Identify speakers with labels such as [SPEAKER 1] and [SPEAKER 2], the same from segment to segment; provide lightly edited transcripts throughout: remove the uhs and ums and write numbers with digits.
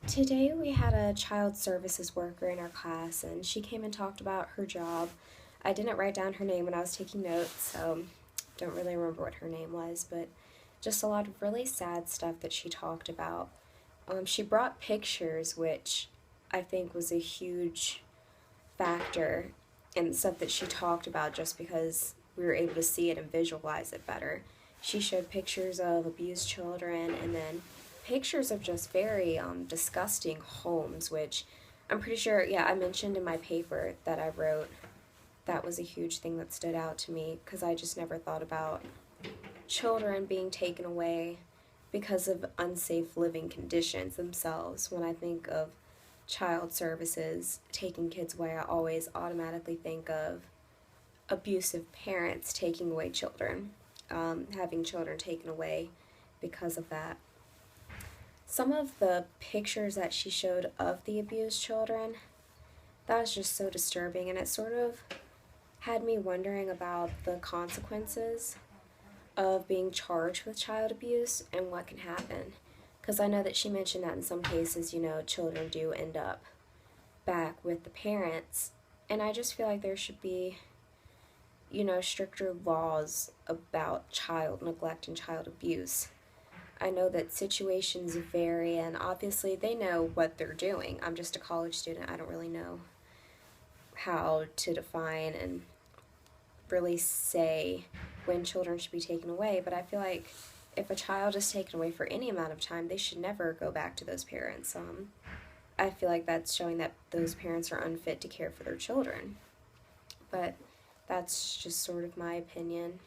[SPEAKER 1] Today we had a child services worker in our class, and she came and talked about her job. I didn't write down her name when I was taking notes, so don't really remember what her name was, but just a lot of really sad stuff that she talked about. She brought pictures, which I think was a huge factor in the stuff that she talked about just because we were able to see it and visualize it better. She showed pictures of abused children and then pictures of just very disgusting homes, which I'm pretty sure, yeah, I mentioned in my paper that I wrote. That was a huge thing that stood out to me because I just never thought about children being taken away because of unsafe living conditions themselves. When I think of child services taking kids away, I always automatically think of abusive parents taking away children, having children taken away because of that. Some of the pictures that she showed of the abused children, that was just so disturbing, and it sort of had me wondering about the consequences of being charged with child abuse and what can happen. Because I know that she mentioned that in some cases, children do end up back with the parents, and I just feel like there should be, stricter laws about child neglect and child abuse. I know that situations vary, and obviously they know what they're doing. I'm just a college student. I don't really know how to define and really say when children should be taken away, but I feel like if a child is taken away for any amount of time, they should never go back to those parents. I feel like that's showing that those parents are unfit to care for their children. But that's just sort of my opinion.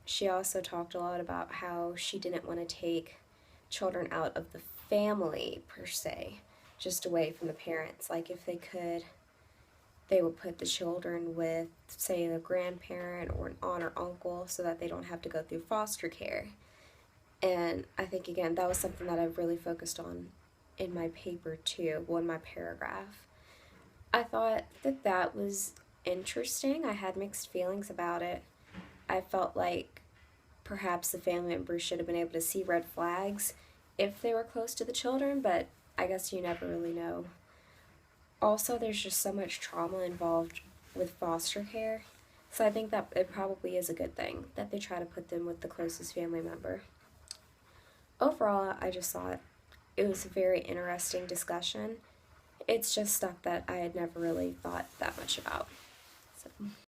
[SPEAKER 1] She also talked a lot about how she didn't want to take children out of the family, per se, just away from the parents. Like, if they could, they would put the children with, say, a grandparent or an aunt or uncle so that they don't have to go through foster care. And I think, again, that was something that I really focused on in my paper, too, in my paragraph. I thought that that was interesting. I had mixed feelings about it. I felt like perhaps the family members should have been able to see red flags if they were close to the children, but I guess you never really know. Also, there's just so much trauma involved with foster care, so I think that it probably is a good thing that they try to put them with the closest family member. Overall, I just thought it was a very interesting discussion. It's just stuff that I had never really thought that much about. So.